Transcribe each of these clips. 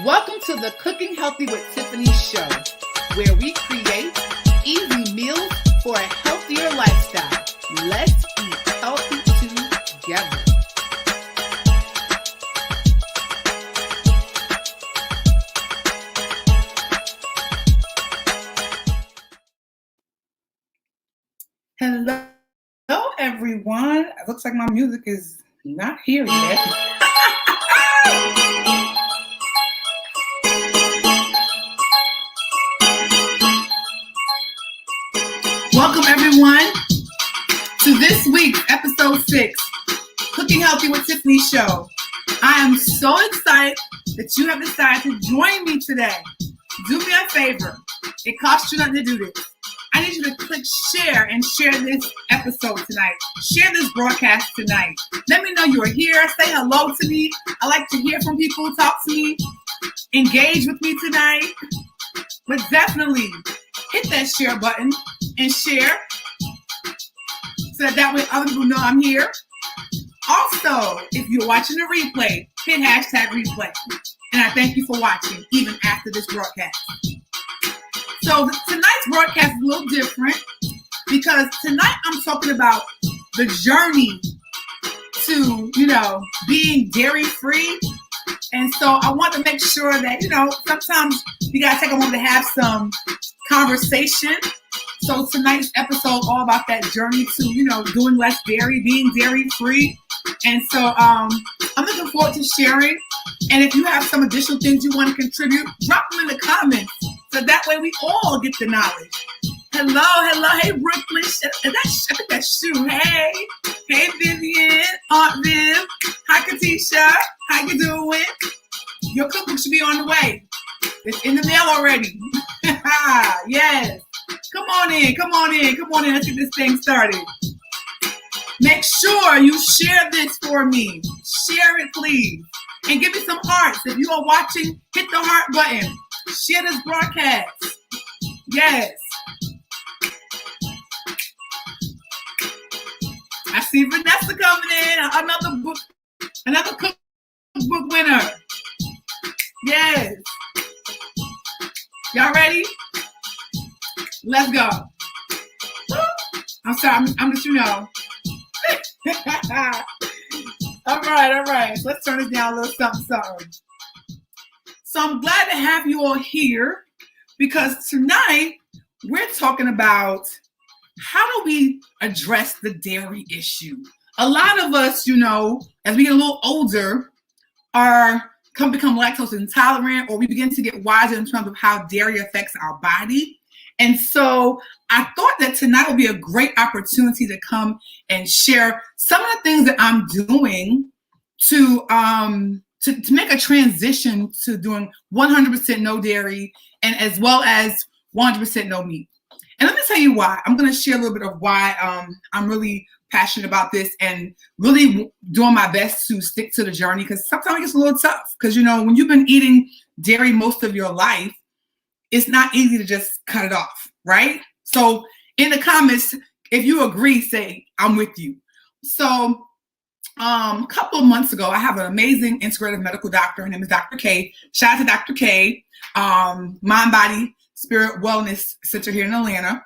Welcome to the Cooking Healthy with Tiffany show, where we create easy meals for a healthier lifestyle. Let's eat healthy together. Hello, everyone. It looks like my music is not here yet. Welcome, everyone, to this week's episode 6, Cooking Healthy with Tiffany show. I am so excited that you have decided to join me today. Do me a favor. It costs you nothing to do this. I need you to click share and share this episode tonight. Share this broadcast tonight. Let me know you're here. Say hello to me. I like to hear from people, talk to me, engage with me tonight. But definitely hit that share button and share so that way other people know I'm here. Also, if you're watching the replay, hit hashtag replay. And I thank you for watching even after this broadcast. So tonight's broadcast is a little different because tonight I'm talking about the journey to, being dairy-free. And so I want to make sure that, sometimes you got to take a moment to have some conversation. So tonight's episode all about that journey to, doing less dairy, being dairy-free. And so I'm looking forward to sharing. And if you have some additional things you want to contribute, drop them in the comments. So that way we all get the knowledge. Hello. Hey, Brooklyn. I think that's Sue. Hey, Vivian, Aunt Viv. Hi, Katisha. How you doing? Your cookbook should be on the way. It's in the mail already. Yes. Come on in. Let's get this thing started. Make sure you share this for me. Share it, please. And give me some hearts. If you are watching, hit the heart button. Share this broadcast. Yes. I see Vanessa coming in. Another cookbook winner. Yes. Y'all ready? Let's go. I'm sorry, I'm just, All right. Let's turn this down a little something. So I'm glad to have you all here because tonight we're talking about how do we address the dairy issue. A lot of us, as we get a little older, become lactose intolerant, or we begin to get wiser in terms of how dairy affects our body. And so I thought that tonight would be a great opportunity to come and share some of the things that I'm doing to make a transition to doing 100% no dairy and as well as 100% no meat. And let me tell you why. I'm going to share a little bit of why I'm really passionate about this and really doing my best to stick to the journey, because sometimes it gets a little tough because, when you've been eating dairy most of your life, it's not easy to just cut it off, right? So in the comments, if you agree, say, I'm with you. So a couple of months ago, I have an amazing integrative medical doctor. Her name is Dr. K. Shout out to Dr. K, Mind, Body, Spirit Wellness Center here in Atlanta.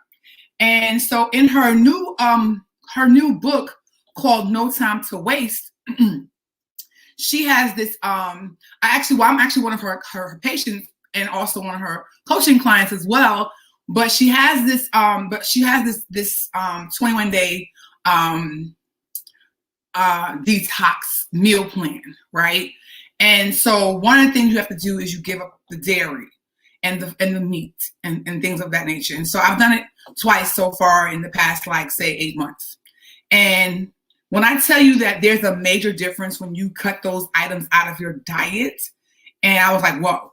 And so in her new book called No Time to Waste, she has this, I'm actually one of her patients and also one of her coaching clients as well. But she has this 21-day detox meal plan, right? And so one of the things you have to do is you give up the dairy and the meat and things of that nature. And so I've done it twice so far in the past, 8 months. And when I tell you that there's a major difference when you cut those items out of your diet, and I was like, whoa.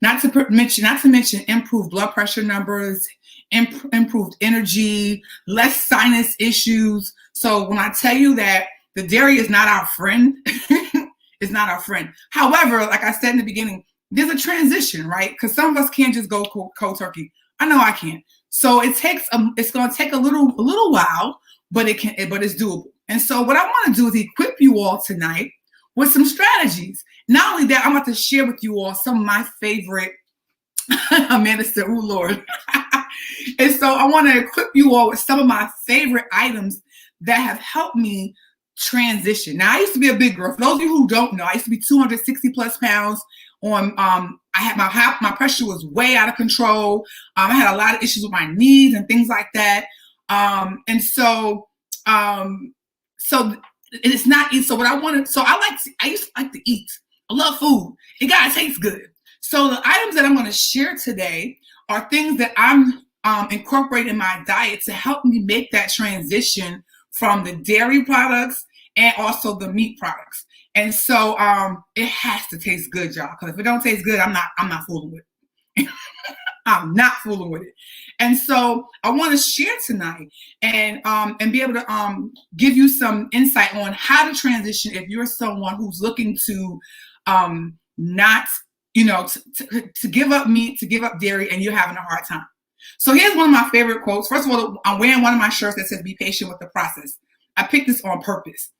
Not to mention improved blood pressure numbers, improved energy, less sinus issues. So when I tell you that the dairy is not our friend, it's not our friend. However, like I said in the beginning, there's a transition, right? Because some of us can't just go cold turkey. I know I can't. So it's going to take a little while, but it's doable. And so what I want to do is equip you all tonight with some strategies. Not only that, I'm about to share with you all some of my favorite. Amanda said, "Oh Lord." And so I want to equip you all with some of my favorite items that have helped me transition. Now, I used to be a big girl. For those of you who don't know, I used to be 260 plus pounds. I had my pressure was way out of control. I had a lot of issues with my knees and things like that. So it's not easy. So what I wanted, I used to like to eat. I love food. It gotta taste good. So the items that I'm going to share today are things that I'm incorporating in my diet to help me make that transition from the dairy products and also the meat products. And so it has to taste good, y'all. Because if it don't taste good, I'm not fooling with it. I'm not fooling with it. And so I want to share tonight and be able to give you some insight on how to transition if you're someone who's looking to not, to give up meat, to give up dairy, and you're having a hard time. So here's one of my favorite quotes. First of all, I'm wearing one of my shirts that says, "Be patient with the process." I picked this on purpose.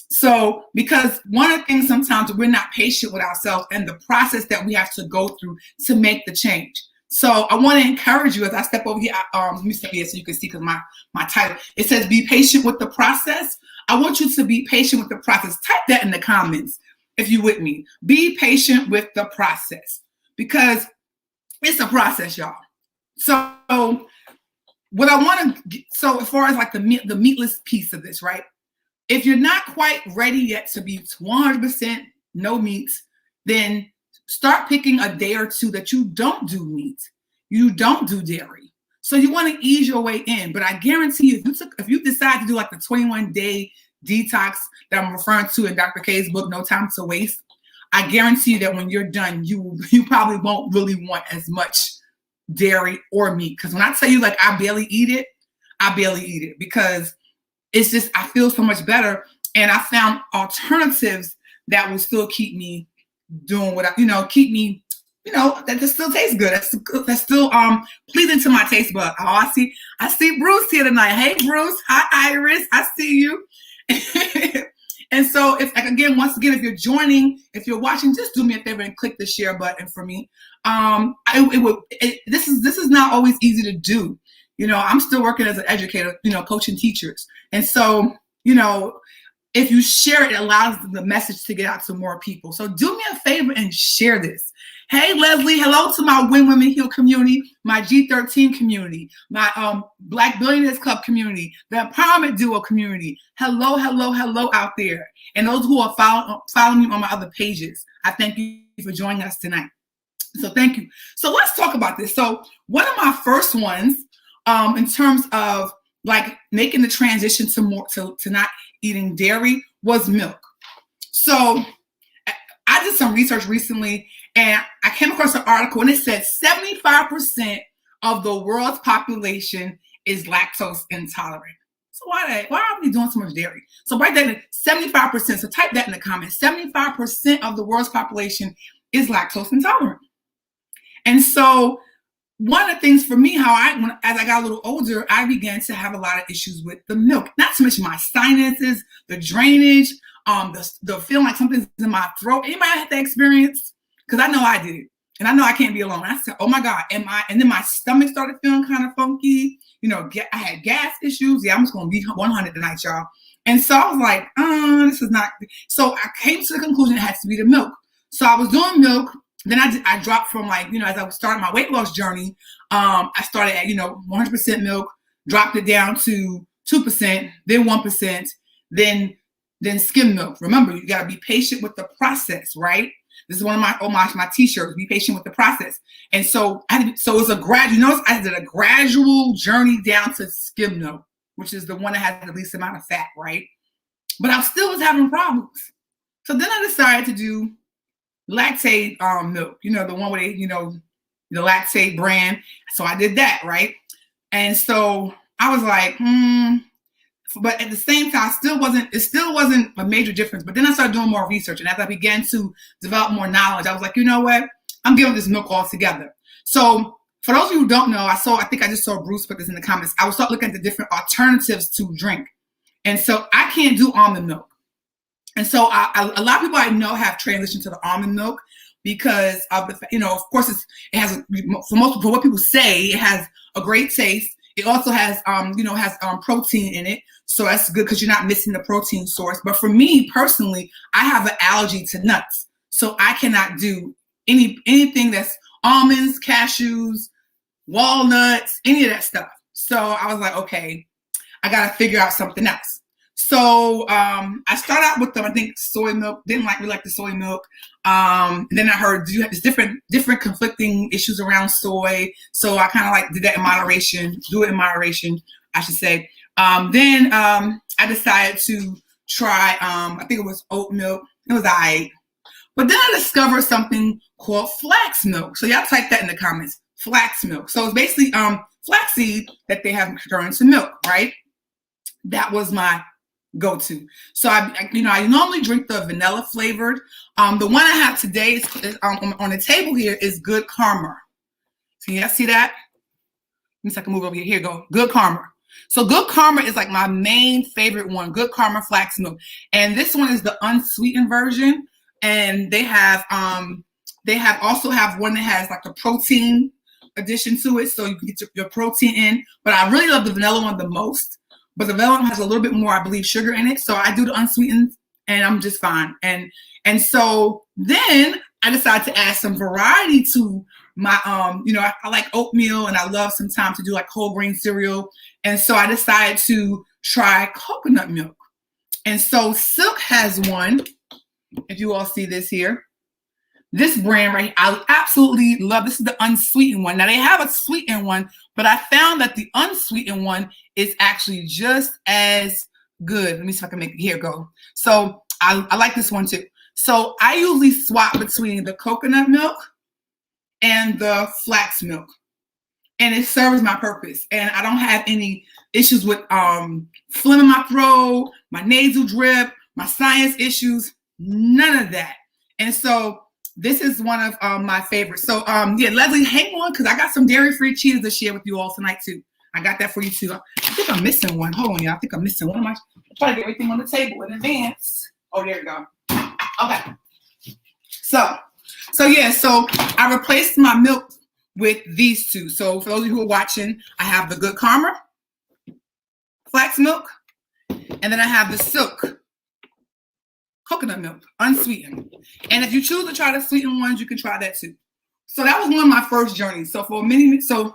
So, because one of the things sometimes we're not patient with ourselves and the process that we have to go through to make the change. So I want to encourage you as I step over here. Let me step here so you can see, because my title, it says, "Be patient with the process." I want you to be patient with the process. Type that in the comments if you with me. Be patient with the process, because it's a process, y'all. So what I want to, so as far as like the meatless piece of this, right? If you're not quite ready yet to be 100% no meats, then start picking a day or two that you don't do meat, you don't do dairy. So you want to ease your way in. But I guarantee you, if you decide to do like the 21-day detox that I'm referring to in Dr. K's book, No Time to Waste, I guarantee you that when you're done, you probably won't really want as much dairy or meat. Because when I tell you, like, I barely eat it because it's just, I feel so much better. And I found alternatives that will still keep me doing what keep me, that just still tastes good. That's still pleasing to my taste bud. Oh, I see Bruce here tonight. Hey, Bruce. Hi, Iris. I see you. And so once again, if you're joining, if you're watching, just do me a favor and click the share button for me. This is not always easy to do. I'm still working as an educator, coaching teachers. And so, if you share it, it allows the message to get out to more people. So do me a favor and share this. Hey, Leslie, hello to my Win Women Heal community, my G13 community, my Black Billionaires Club community, the Empowerment Duo community. Hello out there. And those who are following me on my other pages, I thank you for joining us tonight. So thank you. So let's talk about this. So one of my first ones, in terms of like making the transition to not eating dairy, was milk. So I did some research recently, and I came across an article, and it said 75% of the world's population is lactose intolerant. So why are we doing so much dairy? So write that in 75%. So type that in the comments. 75% of the world's population is lactose intolerant. And so one of the things for me, as I got a little older, I began to have a lot of issues with the milk. Not to mention my sinuses, the drainage, the feeling like something's in my throat. Anybody had that experience? Because I know I did it. And I know I can't be alone. I said, oh my God, and then my stomach started feeling kind of funky. I had gas issues. Yeah, I'm just going to be 100 tonight, y'all. And so I was like, this is not. So I came to the conclusion it has to be the milk. So I was doing milk. Then I dropped from as I was starting my weight loss journey, I started at, 100% milk, dropped it down to 2%, then 1%, then skim milk. Remember, you got to be patient with the process, right? This is one of my t-shirts, be patient with the process. And so it was I did a gradual journey down to skim milk, which is the one that has the least amount of fat, right? But I still was having problems. So then I decided to do lactate milk, the one where the lactate brand. So I did that, right? And so I was like, but at the same time, it still wasn't a major difference. But then I started doing more research, and as I began to develop more knowledge, I was like, you know what? I'm giving this milk altogether. So for those of you who don't know, I think I just saw Bruce put this in the comments. I would start looking at the different alternatives to drink. And so I can't do almond milk. And so a lot of people I know have transitioned to the almond milk because of the, of course it has, for what people say, it has a great taste. It also has, protein in it. So that's good because you're not missing the protein source. But for me personally, I have an allergy to nuts. So I cannot do anything that's almonds, cashews, walnuts, any of that stuff. So I was like, okay, I got to figure out something else. So I started out with I think soy milk. Didn't really like the soy milk. Then I heard there's different conflicting issues around soy. So I kind of like did that in moderation. Do it in moderation, I should say. Then I decided to try. I think it was oat milk. It was alright. But then I discovered something called flax milk. So y'all type that in the comments. Flax milk. So it's basically flaxseed that they have turned into milk, right? That was my go-to. So I normally drink the vanilla flavored. The one I have today is on the table here is Good Karma. So you guys see that? Let me see if I can move over here. Here you go. Good Karma. So Good Karma is like my main favorite one. Good Karma flax milk. And this one is the unsweetened version. And they also have one that has like a protein addition to it. So you can get your protein in. But I really love the vanilla one the most. But the vanilla one has a little bit more, I believe, sugar in it. So I do the unsweetened and I'm just fine. And so then I decided to add some variety to my, I like oatmeal and I love sometimes to do like whole grain cereal. And so I decided to try coconut milk. And so Silk has one, if you all see this here. This brand right here, I absolutely love. This is the unsweetened one. Now they have a sweetened one, but I found that the unsweetened one is actually just as good. Let me see if I can make it here go. So I like this one too. So I usually swap between the coconut milk and the flax milk, and it serves my purpose. And I don't have any issues with phlegm in my throat, my nasal drip, my sinus issues, none of that. And so this is one of my favorites. So Leslie, hang on, because I got some dairy-free cheese to share with you all tonight too. I got that for you too. I think I'm missing one. Hold on, y'all. I think I'm missing one. I'm trying to get everything on the table in advance. Oh, there we go. Okay. So I replaced my milk with these two. So for those of you who are watching, I have the Good Karma flax milk, and then I have the Silk coconut milk, unsweetened. And if you choose to try the sweetened ones, you can try that too. So that was one of my first journeys. So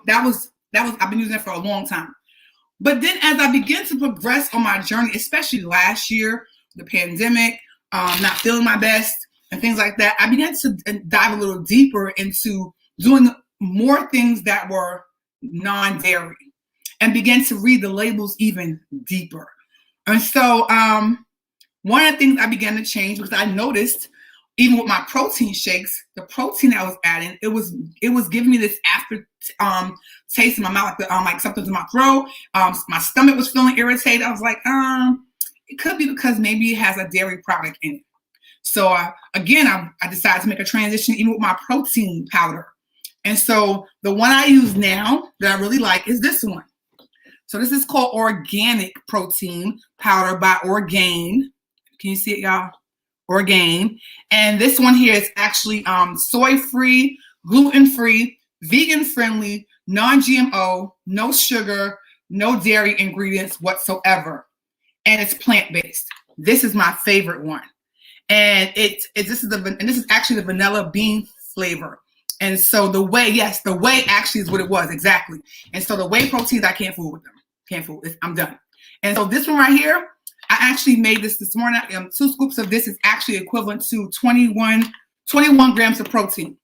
that was I've been using it for a long time. But then as I began to progress on my journey, especially last year, the pandemic, not feeling my best and things like that, I began to dive a little deeper into doing more things that were non-dairy and began to read the labels even deeper. And so one of the things I began to change was I noticed, even with my protein shakes, the protein I was adding, it was giving me this after taste in my mouth, like something's in my throat. My stomach was feeling irritated. I was like, it could be because maybe it has a dairy product in it. So I decided to make a transition even with my protein powder. And so the one I use now that I really like is this one. So this is called Organic Protein Powder by Orgain. Can you see it, y'all? Orgain. And this one here is actually soy-free, gluten-free, vegan-friendly, non-GMO, no sugar, no dairy ingredients whatsoever. And it's plant-based. This is my favorite one. And this is actually the vanilla bean flavor. And so the whey actually is what it was, exactly. And so the whey proteins, I can't fool with them. I'm done. And so this one right here, I actually made this morning. 2 scoops of this is actually equivalent to 21 grams of protein.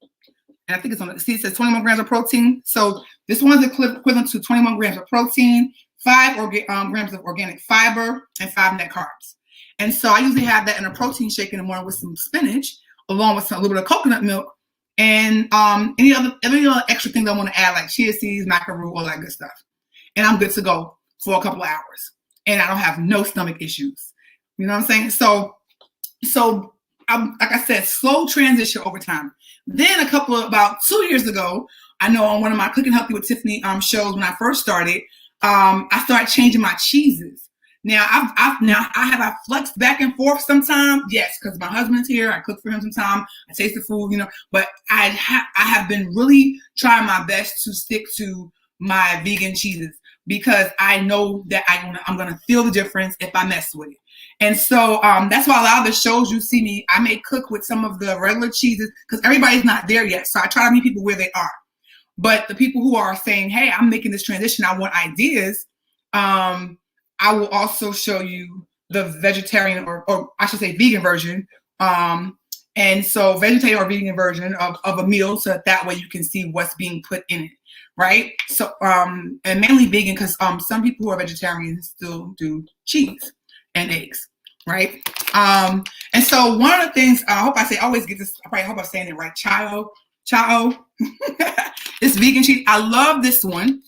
And I think it's it says 21 grams of protein. So this one is equivalent to 21 grams of protein, 5 grams of organic fiber, and 5 net carbs. And so I usually have that in a protein shake in the morning with some spinach, along with a little bit of coconut milk, and any other extra things I want to add, like chia seeds, macaroon, all that good stuff. And I'm good to go for a couple of hours. And I don't have no stomach issues. You know what I'm saying? So I'm, like I said, slow transition over time. Then about 2 years ago, I know on one of my Cooking Healthy with Tiffany shows when I first started, I started changing my cheeses. Now I flexed back and forth sometimes, yes, because my husband's here. I cook for him sometimes. I taste the food, But I have been really trying my best to stick to my vegan cheeses because I know that I'm gonna feel the difference if I mess with it. And so that's why a lot of the shows you see me, I may cook with some of the regular cheeses because everybody's not there yet. So I try to meet people where they are. But the people who are saying, hey, I'm making this transition, I want ideas, I will also show you the vegetarian or I should say vegan version. And so vegetarian or vegan version of a meal, so that way you can see what's being put in it, right? So and mainly vegan because some people who are vegetarians still do cheese and eggs, right? And so one of the things I hope I always get this. I hope I'm saying it right. Chao. This vegan cheese. I love this one.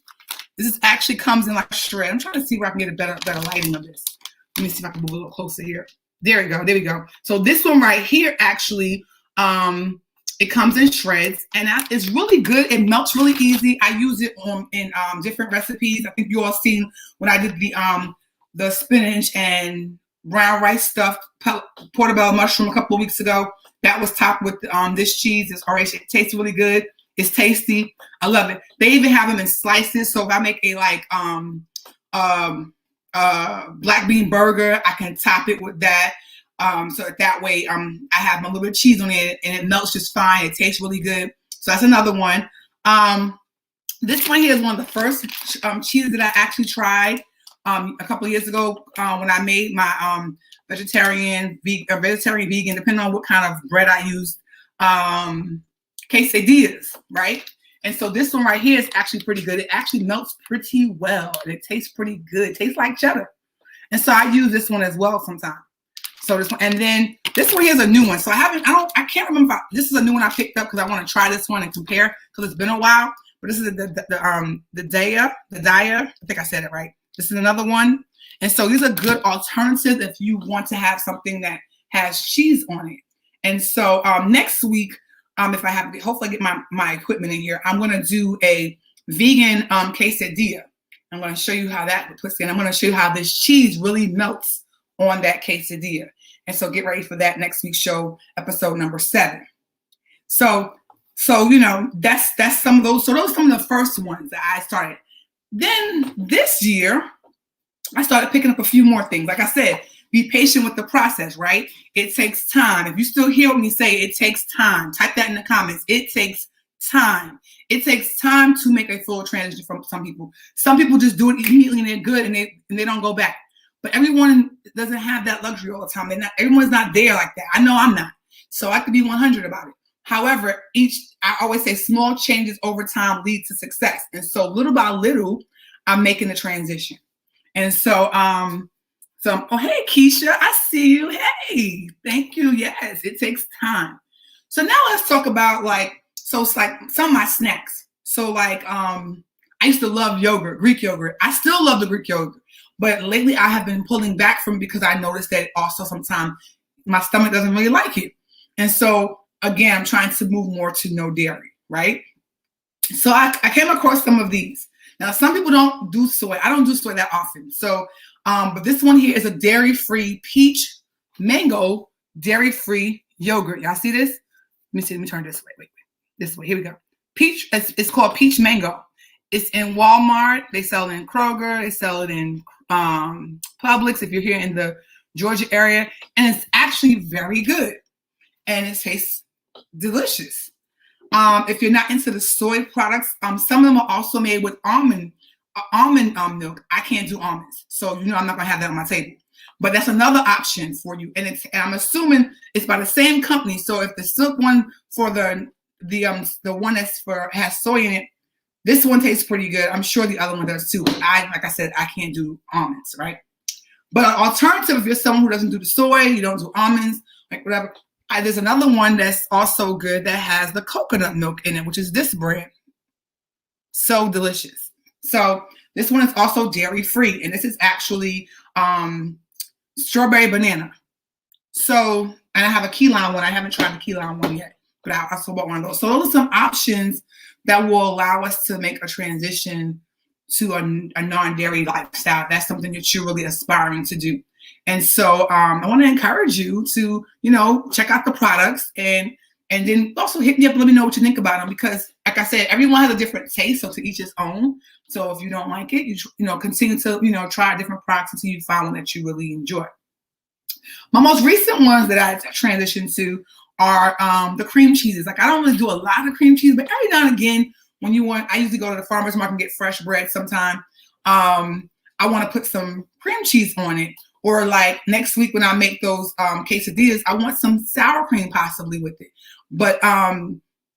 This actually comes in like a shred. I'm trying to see where I can get a better lighting of this. Let me see if I can move a little closer here. There we go. There we go. So this one right here actually, it comes in shreds, and that is really good. It melts really easy. I use it in different recipes. I think you all seen when I did the spinach and brown rice stuffed portobello mushroom a couple of weeks ago. That was topped with this cheese. It tastes really good. It's tasty. I love it. They even have them in slices. So if I make a black bean burger, I can top it with that. So that way I have a little bit of cheese on it and it melts just fine. It tastes really good. So that's another one. This one here is one of the first cheeses that I actually tried a couple of years ago when I made my vegetarian, vegan, depending on what kind of bread I used. Quesadillas, right? And so this one right here is actually pretty good. It actually melts pretty well and it tastes pretty good. It tastes like cheddar. And so I use this one as well sometimes. So this one, and then this one here is a new one. So I can't remember this is a new one I picked up because I want to try this one and compare because it's been a while. But this is the Daya. I think I said it right. This is another one. And so these are good alternatives if you want to have something that has cheese on it. And so next week, if I have to hopefully get my equipment in here, I'm going to do a vegan quesadilla. I'm going to show you how that puts in. I'm going to show you how this cheese really melts on that quesadilla. And so get ready for that next week's show, episode number 7. So that's some of those. So those are some of the first ones that I started. Then this year, I started picking up a few more things. Like I said, be patient with the process, right? It takes time. If you still hear me say it takes time, type that in the comments. It takes time. It takes time to make a full transition from some people. Some people just do it immediately and they're good and they don't go back. But everyone doesn't have that luxury all the time. Everyone's not there like that. I know I'm not. So I could be 100 about it. However, I always say small changes over time lead to success. And so little by little, I'm making the transition. And so, oh, hey, Keisha, I see you. Hey, thank you. Yes, it takes time. So now let's talk about some of my snacks. So I used to love yogurt, Greek yogurt. I still love the Greek yogurt, but lately I have been pulling back from it because I noticed that also sometimes my stomach doesn't really like it. And so again, I'm trying to move more to no dairy, right? So I came across some of these. Now, some people don't do soy. I don't do soy that often. So, but this one here is a dairy-free peach mango dairy-free yogurt. Y'all see this? Let me turn this way. Wait. This way. Here we go. Peach. It's called peach mango. It's in Walmart. They sell it in Kroger. They sell it in Publix if you're here in the Georgia area. And it's actually very good. And it tastes delicious. If you're not into the soy products, some of them are also made with almond milk. I can't do almonds, so I'm not gonna have that on my table. But that's another option for you, and I'm assuming it's by the same company. So if the silk one for the one has soy in it, this one tastes pretty good. I'm sure the other one does too. Like I said, I can't do almonds, right? But an alternative, if you're someone who doesn't do the soy, you don't do almonds, like whatever. There's another one that's also good that has the coconut milk in it, which is this brand. So delicious. So this one is also dairy free, and this is actually strawberry banana. So, and I have a key lime one. I haven't tried the key lime one yet, but I also bought one of those. So those are some options that will allow us to make a transition to a non-dairy lifestyle. That's something that you're really aspiring to do. And so I want to encourage you to, check out the products and then also hit me up and let me know what you think about them, because like I said, everyone has a different taste, so to each his own. So if you don't like it, you continue to, try different products until you find one that you really enjoy. My most recent ones that I transitioned to are the cream cheeses. Like, I don't really do a lot of cream cheese, but every now and again, I usually go to the farmer's market and get fresh bread sometime. I want to put some cream cheese on it. Or like next week when I make those quesadillas, I want some sour cream possibly with it. But I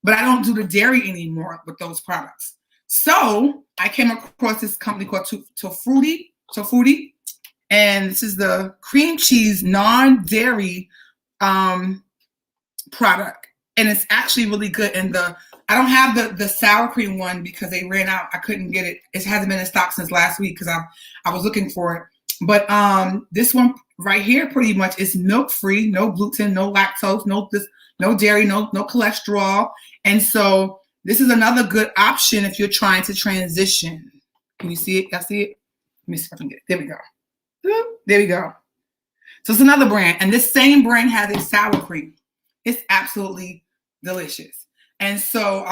don't do the dairy anymore with those products. So I came across this company called Tofutti, and this is the cream cheese non-dairy product, and it's actually really good. And I don't have the sour cream one because they ran out. I couldn't get it. It hasn't been in stock since last week because I was looking for it. But this one right here pretty much is milk-free, no gluten, no lactose, no dairy, no cholesterol. And so this is another good option if you're trying to transition. Can you see it? Y'all see it? Let me see if I can get it. There we go. There we go. So it's another brand. And this same brand has a sour cream. It's absolutely delicious. And so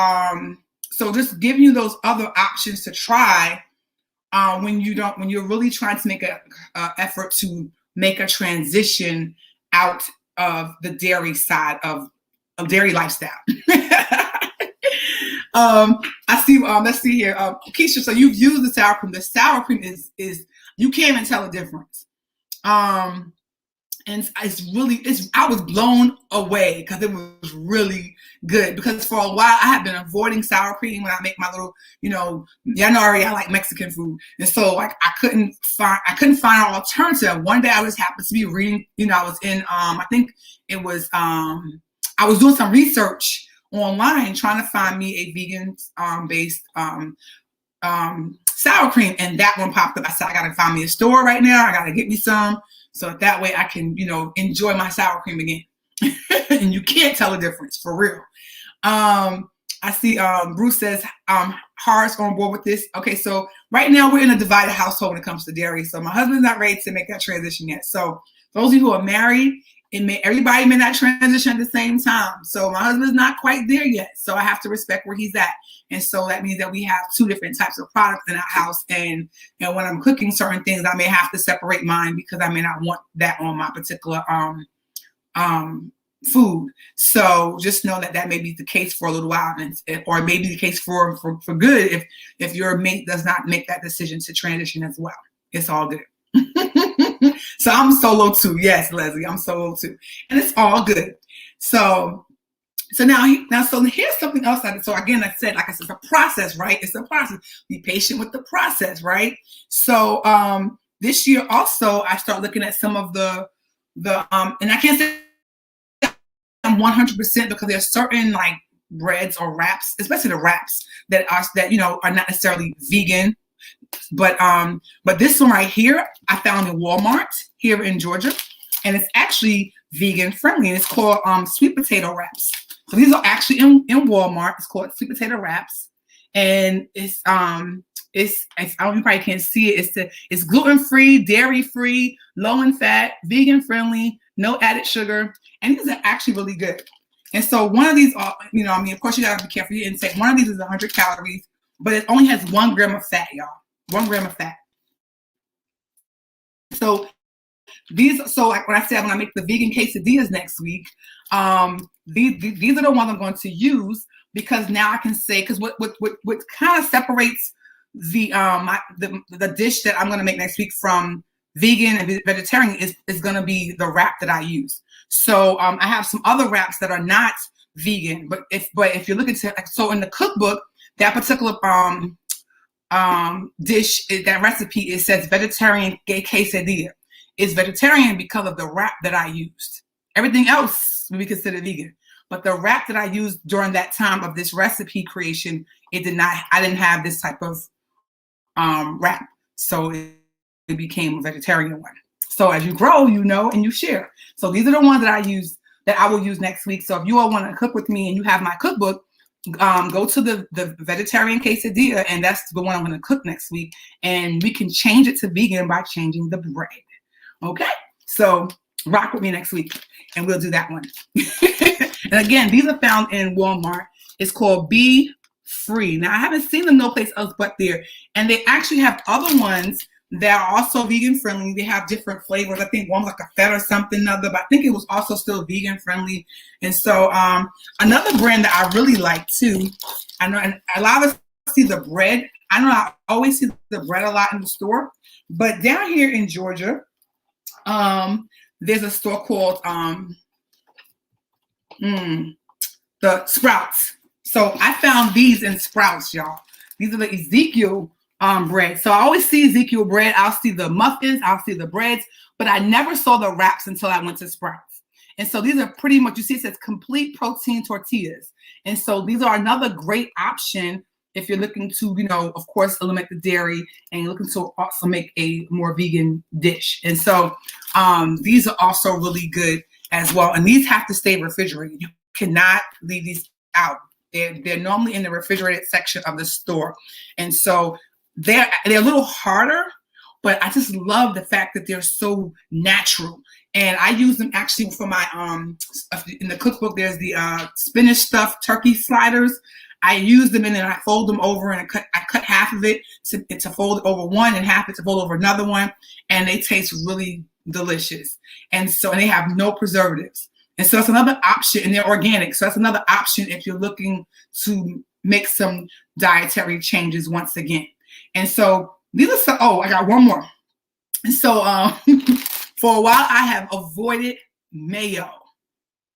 just giving you those other options to try when you're really trying to make an effort to make a transition out of the dairy side of a dairy lifestyle. I see. Let's see here, Keisha. So you've used the sour cream. The sour cream is you can't even tell the difference. And I was blown away because it was really good. Because for a while I had been avoiding sour cream when I make my little, y'all know already I like Mexican food. And so like I couldn't find an alternative. One day I just happened to be reading, I was in, I think it was, I was doing some research online trying to find me a vegan based sour cream. And that one popped up. I said, I got to find me a store right now. I got to get me some. So that way I can, enjoy my sour cream again. And you can't tell the difference, for real. I see Bruce says, Har's on board with this. Okay, so right now we're in a divided household when it comes to dairy. So my husband's not ready to make that transition yet. So those of you who are married, everybody may not transition at the same time. So my husband's not quite there yet. So I have to respect where he's at. And so that means that we have two different types of products in our house. And when I'm cooking certain things, I may have to separate mine because I may not want that on my particular food. So just know that may be the case for a little while, or it may be the case for good if your mate does not make that decision to transition as well. It's all good. So I'm solo too. Yes, Leslie, I'm solo too. And it's all good. So now here's something else. So again, like I said, it's a process, right? It's a process. Be patient with the process, right? So this year also, I start looking at some of the and I can't say I'm 100% because there's certain like breads or wraps, especially the wraps that are not necessarily vegan. But this one right here, I found in Walmart here in Georgia, and it's actually vegan friendly. And it's called sweet potato wraps. So these are actually in Walmart. It's called sweet potato wraps, and it's I don't know, you probably can't see it. It's gluten free, dairy free, low in fat, vegan friendly, no added sugar, and these are actually really good. And so one of these are, of course you gotta be careful your intake. One of these is 100 calories, but it only has 1 gram of fat, y'all. 1 gram of fat. So like when I make the vegan quesadillas next week, these are the ones I'm going to use, because now I can say, because what kind of separates the dish that I'm going to make next week from vegan and vegetarian is going to be the wrap that I use. So I have some other wraps that are not vegan, but if you're looking to, so in the cookbook, that particular dish, that recipe, it says vegetarian quesadilla. It's vegetarian because of the wrap that I used. Everything else would be considered vegan, but the wrap that I used during that time of this recipe creation, I didn't have this type of wrap, so it became a vegetarian one. So as you grow, and you share. So these are the ones that I will use next week. So if you all want to cook with me and you have my cookbook, go to the vegetarian quesadilla, and that's the one I'm going to cook next week. And we can change it to vegan by changing the bread. Okay, so rock with me next week, and we'll do that one. And again, these are found in Walmart. It's called Be Free. Now, I haven't seen them no place else but there, and they actually have other ones that are also vegan friendly. They have different flavors. I think one was like a feta or something other, but I think it was also still vegan friendly. And so another brand that I really like too, I know, and a lot of us see the bread. I know I always see the bread a lot in the store, but down here in Georgia, there's a store called the Sprouts. So I found these in Sprouts, y'all. These are the Ezekiel bread. So I always see Ezekiel bread. I'll see the muffins, I'll see the breads, but I never saw the wraps until I went to Sprouts. And so these are pretty much, you see it says complete protein tortillas. And so these are another great option if you're looking to, of course, eliminate the dairy and you're looking to also make a more vegan dish. And so these are also really good as well. And these have to stay refrigerated. You cannot leave these out. They're normally in the refrigerated section of the store. And so they're a little harder, but I just love the fact that they're so natural. And I use them actually for my, in the cookbook, there's the spinach stuffed turkey sliders. I use them and then I fold them over, and I cut half of it to fold over one and half it to fold over another one. And they taste really delicious. And they have no preservatives. And so it's another option, and they're organic. So that's another option if you're looking to make some dietary changes once again. And so these are some, I got one more. And so for a while, I have avoided mayo.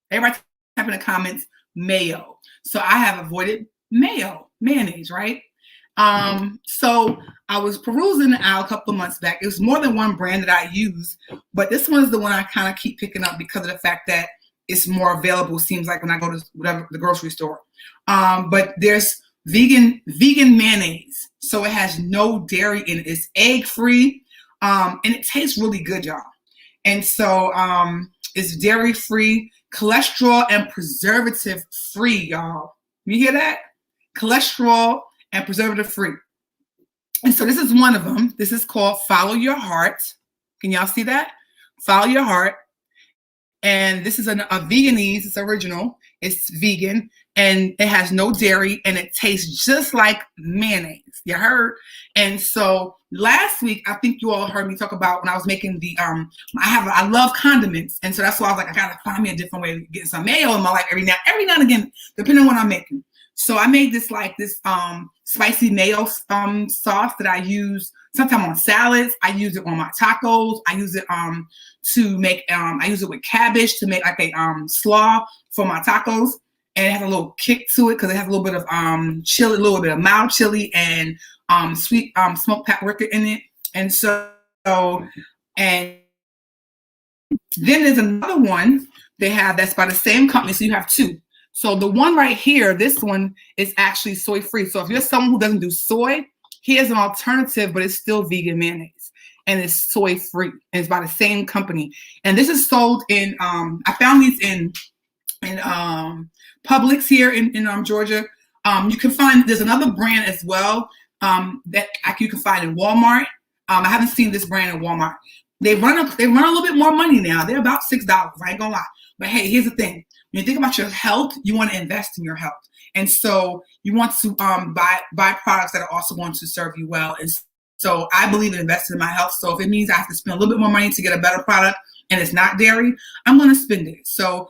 Everybody type in the comments, mayo. So I have avoided mayonnaise, right? So I was perusing the aisle a couple of months back. It was more than one brand that I use, but this one is the one I kind of keep picking up because of the fact that it's more available, seems like, when I go to the grocery store. But there's vegan mayonnaise. So it has no dairy in it. It's egg-free, and it tastes really good, y'all. And so it's dairy-free, cholesterol and preservative-free, y'all. You hear that? Cholesterol and preservative-free. And so this is one of them. This is called Follow Your Heart. Can y'all see that? Follow Your Heart. And this is a Veganese. It's original. It's vegan, and it has no dairy, and it tastes just like mayonnaise. You heard? And so last week, I think you all heard me talk about when I was making the I love condiments, and so that's why I was like, I gotta find me a different way of getting some mayo in my life every now and again, depending on what I'm making. So I made this spicy mayo sauce that I use sometimes on salads. I use it on my tacos. I use it to make I use it with cabbage to make like a slaw for my tacos, and it has a little kick to it because it has a little bit of chili, a little bit of mild chili and sweet smoked paprika in it. And and then there's another one they have that's by the same company, so you have two. So the one right here, this one is actually soy-free. So if you're someone who doesn't do soy, here's an alternative, but it's still vegan mayonnaise. And it's soy-free. And it's by the same company. And this is sold in, I found these in Publix here in Georgia. You can find, there's another brand as well that you can find in Walmart. I haven't seen this brand in Walmart. They run a little bit more money now. They're about $6. I ain't gonna lie. But hey, here's the thing. When you think about your health, you want to invest in your health. And so you want to buy products that are also going to serve you well. And so I believe in investing in my health. So if it means I have to spend a little bit more money to get a better product and it's not dairy, I'm going to spend it. So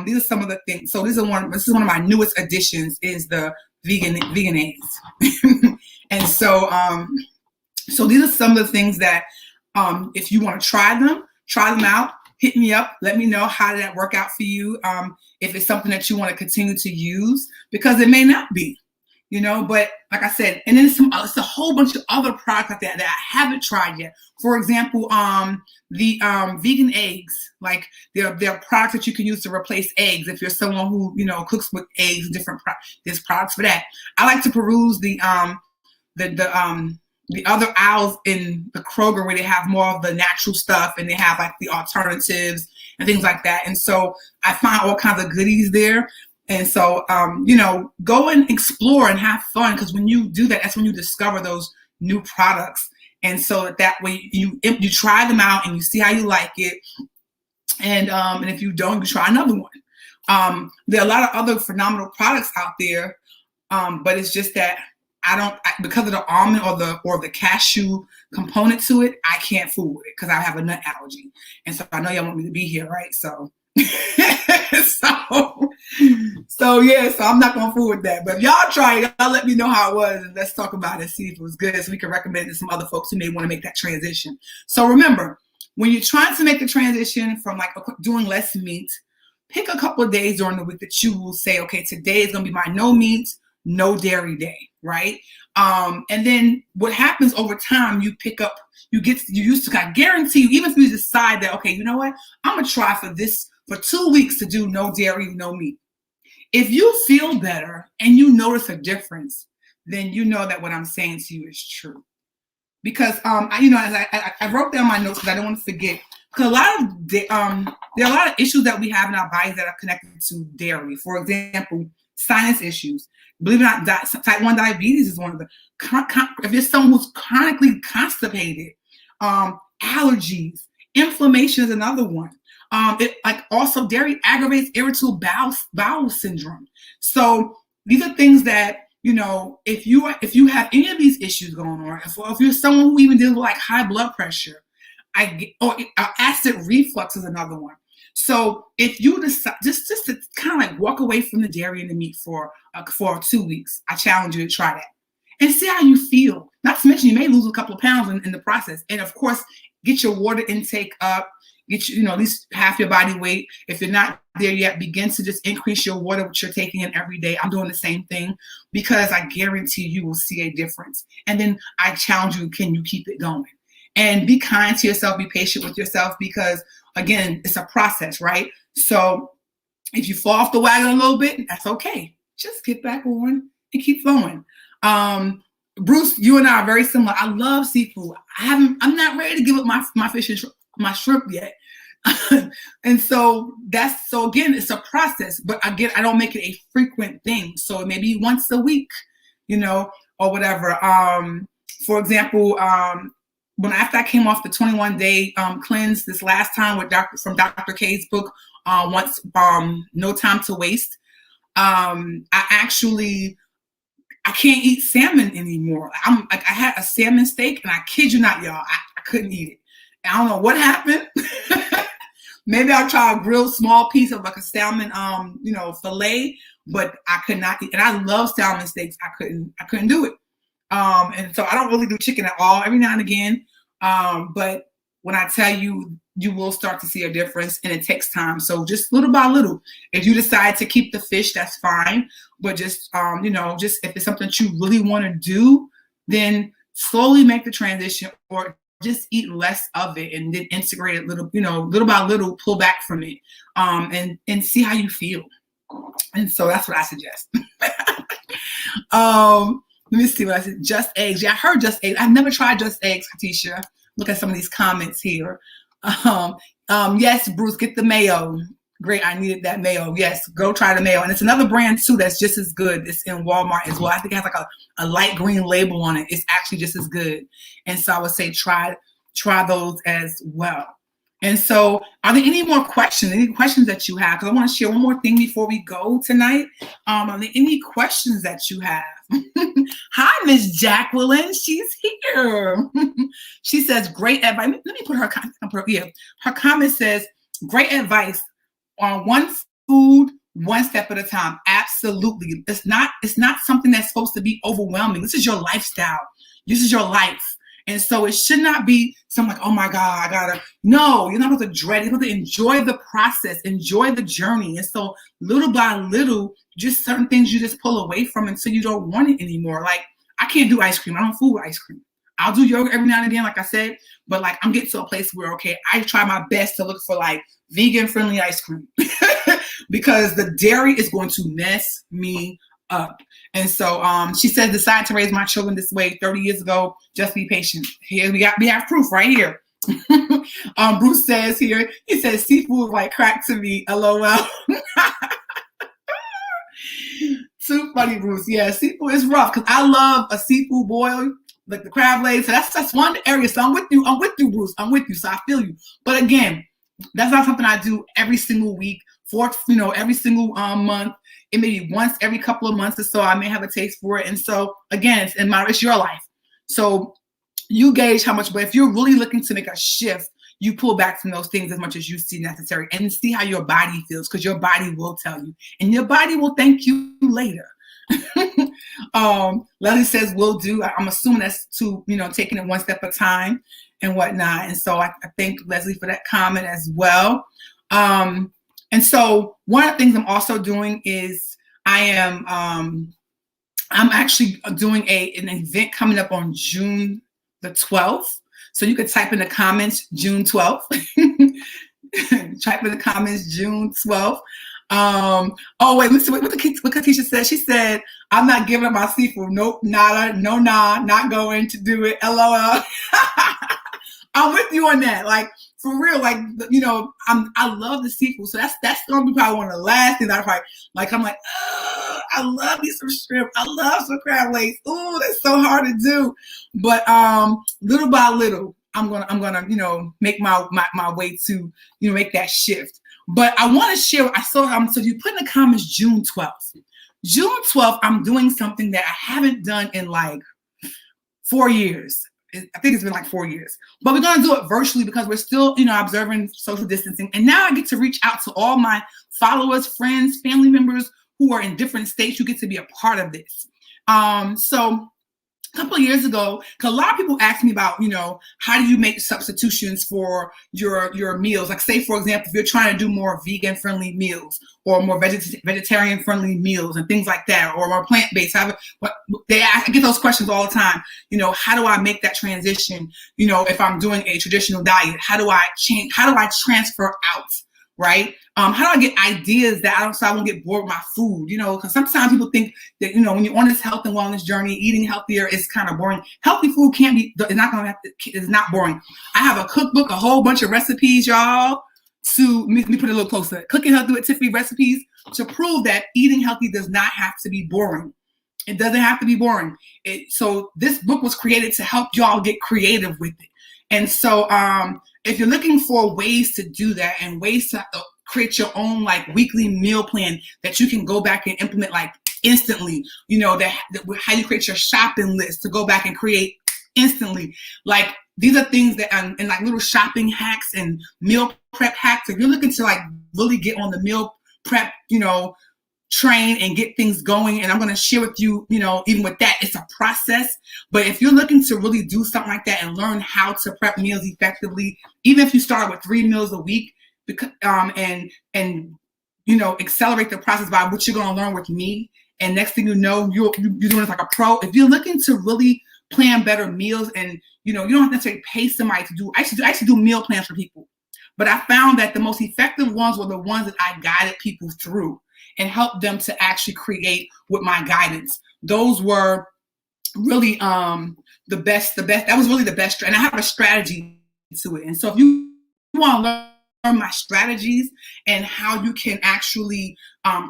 these are some of the things. So this is one of my newest additions is the veganese. And so these are some of the things that if you want to try them out. Hit me up. Let me know how did that work out for you. If it's something that you want to continue to use, because it may not be, but like I said, and then it's a whole bunch of other products like that I haven't tried yet. For example, the vegan eggs, like there are products that you can use to replace eggs. If you're someone who, cooks with eggs and different there's products for that. I like to peruse the other aisles in the Kroger where they have more of the natural stuff and they have like the alternatives and things like that. And so I find all kinds of goodies there. And so, go and explore and have fun, because when you do that, that's when you discover those new products. And so that way you try them out and you see how you like it. And if you don't, you try another one. There are a lot of other phenomenal products out there, but it's just that because of the almond or the cashew component to it, I can't fool with it because I have a nut allergy. And so I know y'all want me to be here, right? So so I'm not gonna fool with that. But if y'all try it, y'all let me know how it was, and let's talk about it, see if it was good, so we can recommend it to some other folks who may want to make that transition. So remember, when you're trying to make the transition from doing less meat, pick a couple of days during the week that you will say, okay, today is gonna be my no meat, no dairy day, right? And then what happens over time, you used to, I guarantee you, even if you decide that, okay, you know what, I'm gonna try for 2 weeks to do no dairy, no meat. If you feel better and you notice a difference, then you know that what I'm saying to you is true. Because as I wrote down my notes because I don't want to forget. Because there are a lot of issues that we have in our bodies that are connected to dairy. For example, sinus issues. Believe it or not, type 1 diabetes is one of the. If you're someone who's chronically constipated, allergies, inflammation is another one. Also dairy aggravates irritable bowel syndrome. So these are things that, if you have any of these issues going on, if you're someone who even deals with high blood pressure, acid reflux is another one. So if you decide just to kind of walk away from the dairy and the meat for 2 weeks, I challenge you to try that and see how you feel. Not to mention you may lose a couple of pounds in the process. And of course, get your water intake up. Get at least half your body weight. If you're not there yet, begin to just increase your water, which you're taking in every day. I'm doing the same thing because I guarantee you will see a difference. And then I challenge you, can you keep it going? And be kind to yourself, be patient with yourself, because again, it's a process, right? So if you fall off the wagon a little bit, that's okay. Just get back on and keep flowing. Bruce, you and I are very similar. I love seafood. I'm not ready to give up my fish and my shrimp yet. And so again, it's a process, but again, I don't make it a frequent thing. So maybe once a week, or whatever. For example, after I came off the 21-day cleanse this last time from Dr. K's book, No Time to Waste, I can't eat salmon anymore. I had a salmon steak, and I kid you not, y'all, I couldn't eat it. I don't know what happened. Maybe I'll try a grilled small piece of a salmon, fillet, but I could not eat. And I love salmon steaks. I couldn't do it. And so I don't really do chicken at all, every now and again. But when I tell you, you will start to see a difference, and it takes time. So just little by little, if you decide to keep the fish, that's fine. But just if it's something that you really want to do, then slowly make the transition, or just eat less of it and then integrate it little by little, pull back from it, and see how you feel. And so that's what I suggest. Let me see what I said. Just eggs. Yeah, I heard just eggs. I've never tried just eggs, Katisha. Look at some of these comments here. Yes, Bruce, get the mayo. Great, I needed that mayo. Yes, go try the mayo. And it's another brand too that's just as good. It's in Walmart as well. I think it has a light green label on it. It's actually just as good. And so I would say try those as well. And so are there any more questions? Any questions that you have? Because I want to share one more thing before we go tonight. Are there any questions that you have? Hi, Miss Jacqueline. She's here. She says, great advice. Let me put her comment. Her comment says, great advice on one food, one step at a time. Absolutely. It's not something that's supposed to be overwhelming. This is your lifestyle. This is your life. And so it should not be something like, oh my God, no, you're not supposed to dread it. You're supposed to enjoy the process, enjoy the journey. And so little by little, just certain things you just pull away from until you don't want it anymore. Like, I can't do ice cream. I don't fool with ice cream. I'll do yoga every now and again, like I said, but I'm getting to a place where, okay, I try my best to look for vegan friendly ice cream because the dairy is going to mess me up. And so she said, decide to raise my children this way 30 years ago. Just be patient. Here we have proof right here. Bruce says here, he says, seafood like crack to me, LOL. Too funny, Bruce. Yeah, seafood is rough because I love a seafood boil, like the crab legs. So that's one area. So I'm with you. I'm with you, Bruce. I'm with you. So I feel you. But again, that's not something I do every single week for, every single month. It may be once every couple of months or so. I may have a taste for it. And so again, it's your life. So you gauge how much, but if you're really looking to make a shift, you pull back from those things as much as you see necessary and see how your body feels, because your body will tell you and your body will thank you later. Leslie says will do. I'm assuming that's to, taking it one step at a time and whatnot. And so I thank Leslie for that comment as well. And so one of the things I'm also doing is I'm actually doing an event coming up on June the 12th. So you could type in the comments June 12th. Type in the comments June 12th. Oh wait, let's see what Katisha said. She said, "I'm not giving up my seafood. Nope, nada, no, not going to do it. LOL." I'm with you on that. Like for real, like I love the seafood, so that's gonna be probably one of the last things I probably like. I'm like, I love me some shrimp. I love some crab legs. Ooh, that's so hard to do. But little by little, I'm gonna make my way to make that shift. But I want to share. So you put in the comments June 12th. June 12th, I'm doing something that I haven't done in like 4 years. I think it's been like 4 years, but we're going to do it virtually because we're still, observing social distancing. And now I get to reach out to all my followers, friends, family members who are in different states. You get to be a part of this. So a couple of years ago, because a lot of people ask me about, how do you make substitutions for your meals? Like say, for example, if you're trying to do more vegan-friendly meals or more vegetarian-friendly meals and things like that, or more plant-based. I get those questions all the time. How do I make that transition? If I'm doing a traditional diet, how do I change? How do I transfer out? Right? How do I get ideas so I won't get bored with my food? Because sometimes people think that, when you're on this health and wellness journey, eating healthier is kind of boring. Healthy food it's not boring. I have a cookbook, a whole bunch of recipes, y'all. Let me put it a little closer. Cooking Healthy with Tiffany recipes to prove that eating healthy does not have to be boring. It doesn't have to be boring. So this book was created to help y'all get creative with it. And so if you're looking for ways to do that and ways to create your own like weekly meal plan that you can go back and implement like instantly, how you create your shopping list to go back and create instantly. Like these are things that and like little shopping hacks and meal prep hacks. If you're looking to like really get on the meal prep, train and get things going, and I'm going to share with you, even with that, it's a process. But if you're looking to really do something like that and learn how to prep meals effectively, even if you start with 3 meals a week, and accelerate the process by what you're going to learn with me, and next thing you know, you're doing it like a pro. If you're looking to really plan better meals, and you don't have to necessarily pay somebody to do. I actually do meal plans for people, but I found that the most effective ones were the ones that I guided people through and help them to actually create with my guidance. Those were really the best. That was really the best. And I have a strategy to it. And so if you want to learn my strategies and how you can actually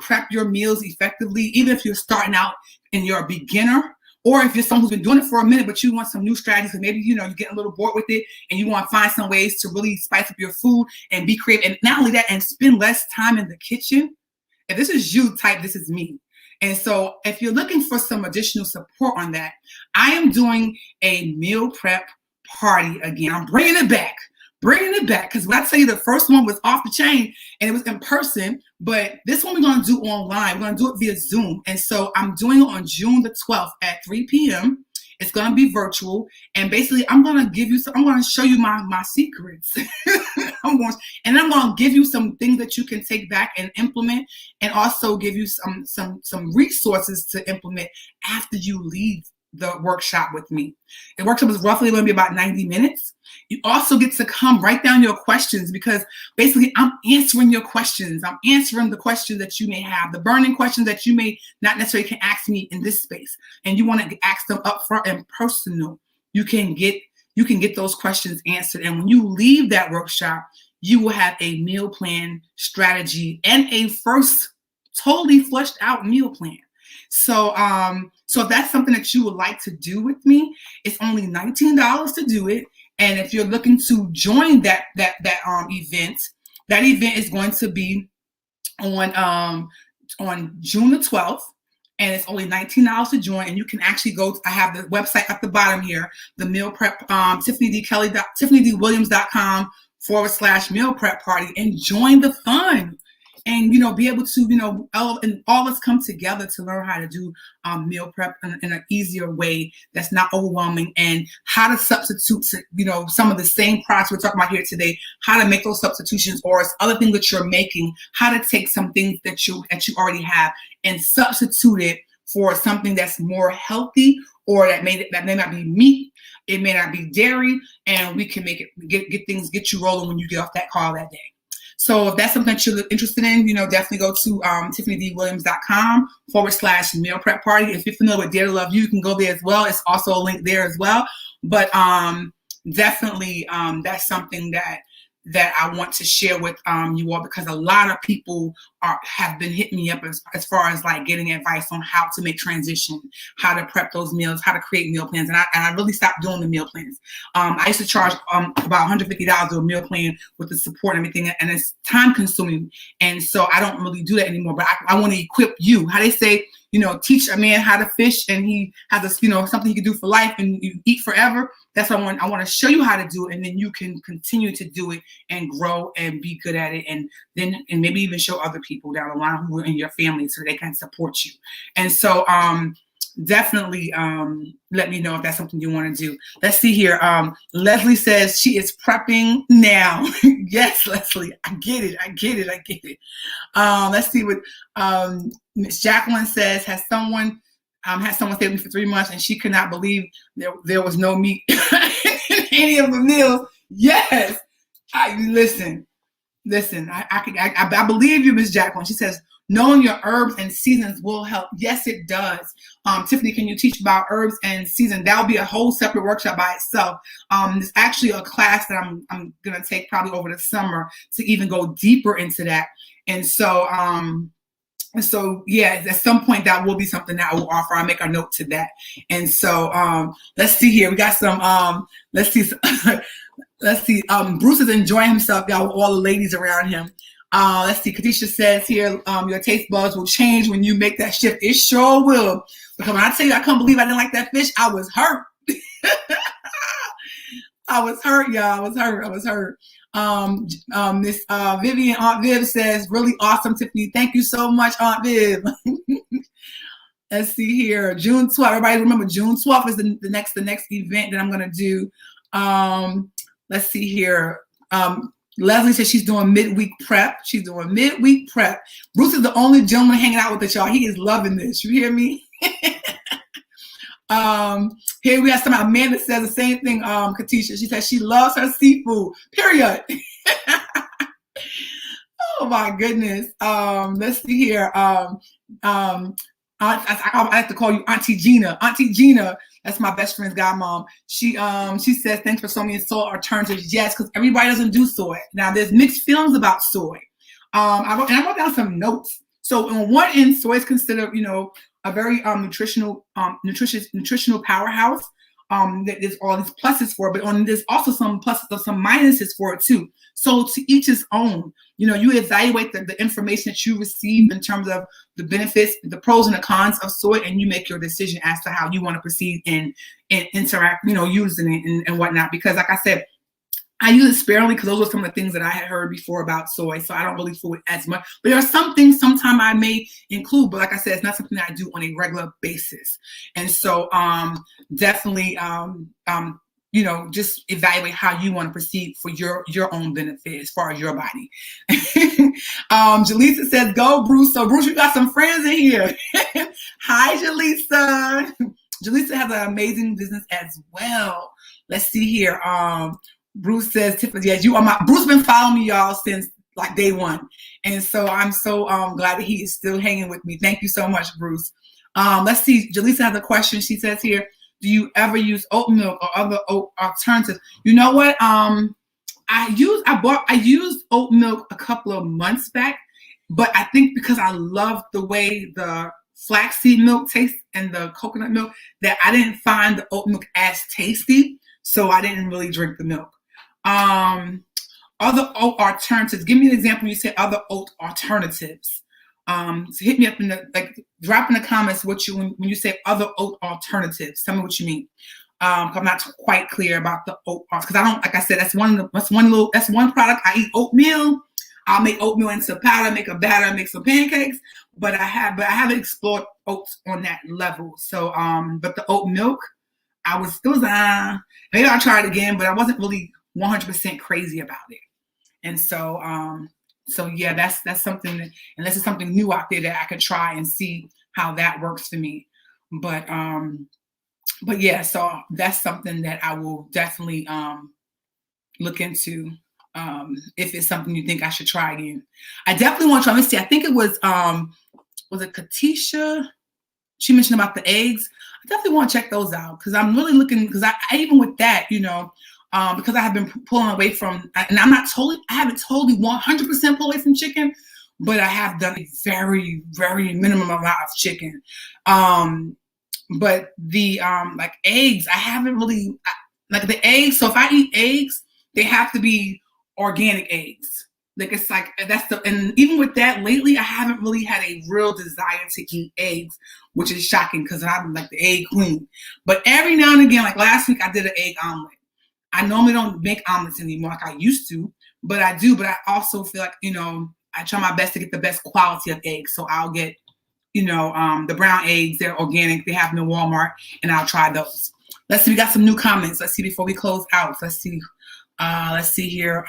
prep your meals effectively, even if you're starting out and you're a beginner, or if you're someone who's been doing it for a minute, but you want some new strategies, and maybe, you're getting a little bored with it and you want to find some ways to really spice up your food and be creative. And not only that, and spend less time in the kitchen. If this is you, type this is me. And so if you're looking for some additional support on that, I am doing a meal prep party again. I'm bringing it back because when I tell you the first one was off the chain and it was in person, but this one we're going to do online. We're going to do it via Zoom. And so I'm doing it on June the 12th at 3 p.m. It's going to be virtual. And basically I'm going to show you my secrets. I'm going to give you some things that you can take back and implement, and also give you some resources to implement after you leave the workshop with me. The workshop is roughly going to be about 90 minutes. You also get to come write down your questions, because basically I'm answering your questions. I'm answering the questions that you may have, the burning questions that you may not necessarily can ask me in this space, and you want to ask them up front and personal. You can get those questions answered. And when you leave that workshop, you will have a meal plan strategy and a first totally fleshed out meal plan. So so if that's something that you would like to do with me, it's only $19 to do it. And if you're looking to join that event, that event is going to be on June the 12th. And it's only $19 to join, and you can actually go. I have the website at the bottom here, the meal prep, TiffanyDKelly.com/meal prep party, and join the fun, and be able to all of us come together to learn how to do meal prep in an easier way that's not overwhelming, and how to substitute some of the same products we're talking about here today, how to make those substitutions or other things that you're making, how to take some things that you already have and substitute it for something that's more healthy, or that may not be meat, it may not be dairy, and we can make it get you rolling when you get off that call that day. So if that's something that you're interested in, definitely go to TiffanyDWilliams.com/meal prep party. If you're familiar with Dare to Love You, you can go there as well. It's also a link there as well. But definitely that's something that I want to share with you all, because a lot of people have been hitting me up as far as like getting advice on how to make transition, how to prep those meals, how to create meal plans. And I really stopped doing the meal plans. I used to charge about $150 a meal plan with the support and everything, and it's time consuming. And so I don't really do that anymore, but I want to equip you. How they say, teach a man how to fish and he has a, something he can do for life and you eat forever. That's what I want to show you how to do it, and then you can continue to do it and grow and be good at it, and maybe even show other people down the line who are in your family so they can support you. And so definitely let me know if that's something you want to do. Let's see here. Leslie says she is prepping now. Yes, Leslie, I get it. Let's see what Miss Jacqueline says. Has someone stayed with me for 3 months and she could not believe there was no meat in any of the meals? Yes. Listen. I believe you, Miss Jacqueline. She says, knowing your herbs and seasons will help. Yes, it does. Tiffany, can you teach about herbs and seasons? That'll be a whole separate workshop by itself. It's actually a class that I'm going to take probably over the summer to even go deeper into that. And so, yeah, at some point that will be something that I will offer. I'll make a note to that. And so let's see here. We got some, let's see. Bruce is enjoying himself, y'all, with all the ladies around him. Let's see. Kadisha says here, your taste buds will change when you make that shift. It sure will. Because when I tell you, I couldn't believe I didn't like that fish, I was hurt. I was hurt, y'all. I was hurt. Miss Vivian, Aunt Viv says, really awesome, Tiffany. Thank you so much, Aunt Viv. Let's see here. June 12th. Everybody remember June 12th is the next event that I'm gonna do. Let's see here. Leslie says she's doing midweek prep. Bruce is the only gentleman hanging out with us, y'all. He is loving this. You hear me? Here we have some. Amanda says the same thing. Katisha, she says she loves her seafood. Period. Oh my goodness. Let's see here. I have to call you Auntie Gina. Auntie Gina, that's my best friend's godmom. She says thanks for so many soy alternatives. Yes, because everybody doesn't do soy. Now there's mixed feelings about soy. I wrote down some notes. So on one end, soy is considered, a very nutritional powerhouse. There's all these pluses for it, but there's also some pluses, some minuses for it too. So to each his own. You evaluate the information that you receive in terms of the benefits, the pros and the cons of soy, and you make your decision as to how you want to proceed and interact, using it and whatnot. Because like I said, I use it sparingly because those are some of the things that I had heard before about soy. So I don't really fool it as much. But there are some things sometimes I may include, but like I said, it's not something that I do on a regular basis. And so definitely, just evaluate how you want to proceed for your own benefit as far as your body. Jaleesa says, go, Bruce. So Bruce, you got some friends in here. Hi, Jaleesa. Jaleesa has an amazing business as well. Let's see here. Bruce says, Tiffany, yes, Bruce been following me, y'all, since like day one. And so I'm so glad that he is still hanging with me. Thank you so much, Bruce. Let's see. Jaleesa has a question. She says here, do you ever use oat milk or other oat alternatives? You know what? I used oat milk a couple of months back, But I think because I love the way the flaxseed milk tastes and the coconut milk, that I didn't find the oat milk as tasty, so I didn't really drink the milk. Other oat alternatives. Give me an example. You say other oat alternatives. So hit me up drop in the comments what when you say other oat alternatives. Tell me what you mean. I'm not quite clear about the oat because I don't. Like I said, that's one product. I eat oatmeal. I'll make oatmeal into powder, make a batter, make some pancakes. But I haven't explored oats on that level. So, but the oat milk, maybe I'll try it again, but I wasn't really 100% crazy about it. And so yeah, that's something that, unless it's something new out there that I could try and see how that works for me. But yeah, so that's something that I will definitely look into if it's something you think I should try again. I definitely want to try. Let me see. I think it was it Katisha? She mentioned about the eggs. I definitely want to check those out because I'm really looking, because I even with that, because I have been pulling away from, and I haven't totally 100% pulled away from chicken, but I have done a very, very minimum amount of chicken. But the like eggs, I haven't really like the eggs. So if I eat eggs, they have to be organic eggs. Like it's like and even with that, lately I haven't really had a real desire to eat eggs, which is shocking because I'm like the egg queen. But every now and again, like last week, I did an egg omelet. I normally don't make omelets anymore like I used to, but I do. But I also feel like, I try my best to get the best quality of eggs. So I'll get, the brown eggs. They're organic. They have them in Walmart, and I'll try those. Let's see. We got some new comments. Let's see before we close out. Let's see. Let's see here.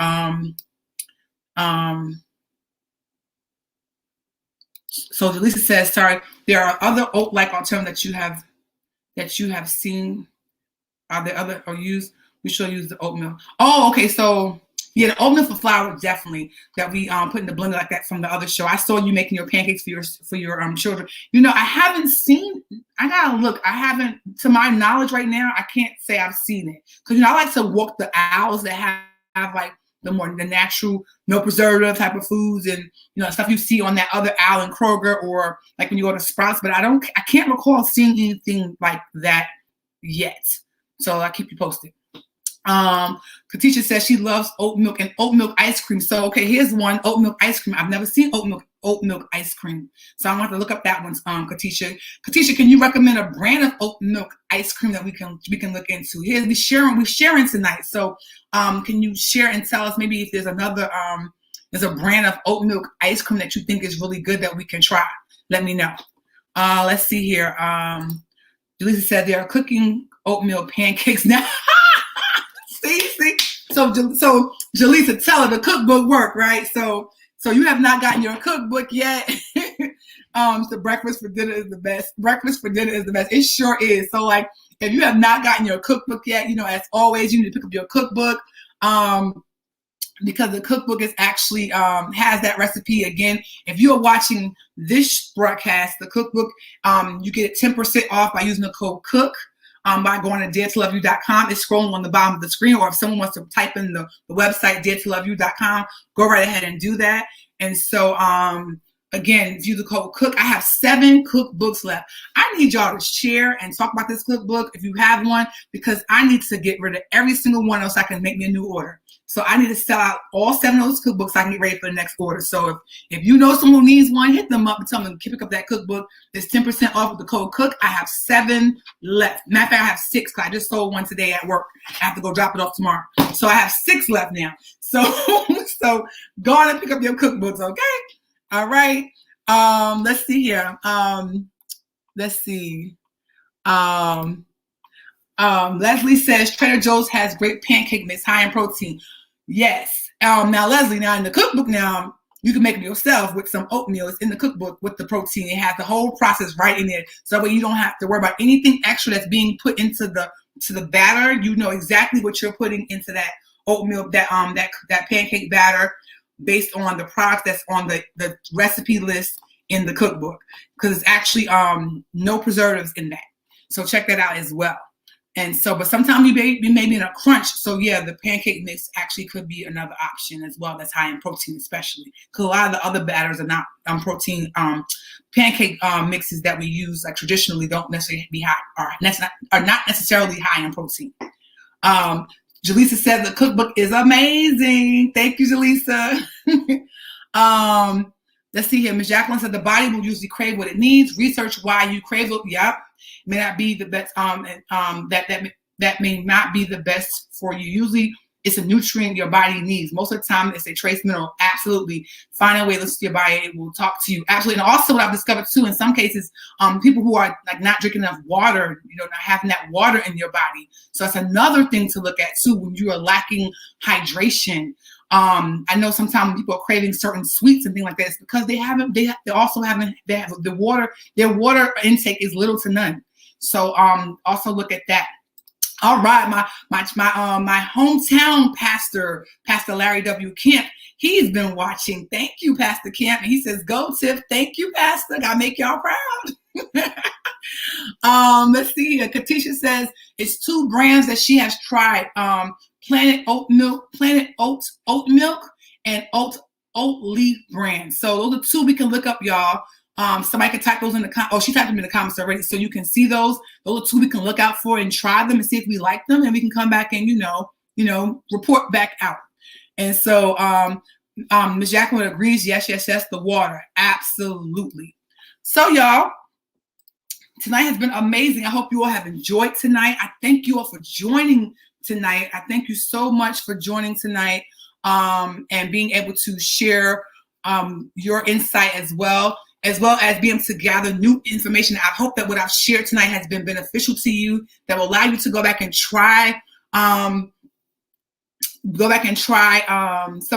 So Lisa says, sorry, there are other oat-like alternatives that you have seen. Are there other or used? We should use the oatmeal. Oh, okay. So yeah, the oatmeal for flour definitely that we put in the blender like that from the other show. I saw you making your pancakes for your children. I haven't seen. I gotta look. I haven't, to my knowledge right now. I can't say I've seen it because I like to walk the aisles that have like the natural, no preservative type of foods and stuff you see on that other aisle in Kroger or like when you go to Sprouts. But I can't recall seeing anything like that yet. So I'll keep you posted. Katisha says she loves oat milk and oat milk ice cream. So okay, here's one, oat milk ice cream. I've never seen oat milk ice cream. So I'm gonna have to look up that one, Katisha. Katisha, can you recommend a brand of oat milk ice cream that we can look into? We're sharing tonight. So can you share and tell us maybe if there's there's a brand of oat milk ice cream that you think is really good that we can try? Let me know. Let's see here. Delisa said they are cooking oatmeal pancakes now. See. So Jaleesa, tell her the cookbook work, right? So you have not gotten your cookbook yet. So breakfast for dinner is the best. Breakfast for dinner is the best. It sure is. So like, if you have not gotten your cookbook yet, as always, you need to pick up your cookbook. Because the cookbook is actually has that recipe. Again, if you are watching this broadcast, the cookbook, you get 10% off by using the code COOK. By going to daretoloveYou.com. It's scrolling on the bottom of the screen, or if someone wants to type in the website daretoloveYou.com, go right ahead and do that. And so again, use the code COOK. I have 7 cookbooks left. I need y'all to share and talk about this cookbook if you have one, because I need to get rid of every single one else so I can make me a new order. So I need to sell out all 7 of those cookbooks so I can get ready for the next order. So if you know someone who needs one, hit them up and tell them to pick up that cookbook. There's 10% off with the code COOK. I have 7 left. Matter of fact, I have 6 because I just sold one today at work. I have to go drop it off tomorrow. So I have 6 left now. So go on and pick up your cookbooks, okay? All right. Let's see here. Let's see. Leslie says Trader Joe's has great pancake mix, high in protein. Yes. Now Leslie, in the cookbook now, you can make it yourself with some oatmeal. It's in the cookbook with the protein. It has the whole process right in there. So that way you don't have to worry about anything extra that's being put into the batter. You know exactly what you're putting into that oatmeal, that pancake batter, based on the product that's on the recipe list in the cookbook, because it's actually no preservatives in that. So check that out as well. And so, but sometimes you may be in a crunch. So yeah, the pancake mix actually could be another option as well. That's high in protein, especially because a lot of the other batters are not protein. Pancake mixes that we use like traditionally don't necessarily be high, are not necessarily high in protein. Jaleesa says the cookbook is amazing. Thank you, Jaleesa. Let's see here. Ms. Jacqueline said the body will usually crave what it needs. Research why you crave it. Yep. May not be the best. That may not be the best for you. Usually, it's a nutrient your body needs. Most of the time, it's a trace mineral. Absolutely, find a way to listen to your body. It will talk to you. Absolutely, and also what I've discovered too, in some cases, people who are like not drinking enough water, not having that water in your body. So that's another thing to look at too when you are lacking hydration. I know sometimes people are craving certain sweets and things like that. It's because they have the water. Their water intake is little to none. So also look at that. All right, my hometown pastor, Pastor Larry W. Kemp, he's been watching. Thank you, Pastor Kemp. And he says, "Go Tiff." Thank you, Pastor. Gotta make y'all proud. Let's see here. Katisha says it's 2 brands that she has tried. Planet Oat Milk, and Oat Leaf brand. So those are 2 we can look up, y'all. Somebody can type those in the comments. She typed them in the comments already, so you can see those. Those are 2 we can look out for and try them and see if we like them, and we can come back and report back out. And so Ms. Jacqueline agrees. Yes, the water, absolutely. So y'all, tonight has been amazing. I hope you all have enjoyed tonight. I thank you all for joining tonight. I thank you so much for joining tonight and being able to share your insight as well as being able to gather new information. I hope that what I've shared tonight has been beneficial to you, that will allow you to go back and try some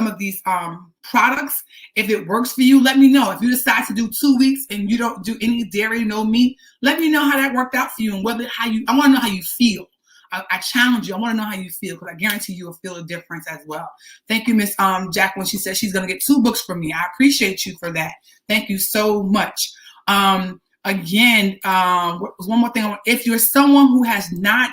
of these products. If it works for you, let me know. If you decide to do 2 weeks and you don't do any dairy, no meat, let me know how that worked out for you and I want to know how you feel. I challenge you. I want to know how you feel because I guarantee you will feel a difference as well. Thank you, Miss Jacqueline. She said she's going to get 2 books from me. I appreciate you for that. Thank you so much. Again, one more thing. If you're someone who has not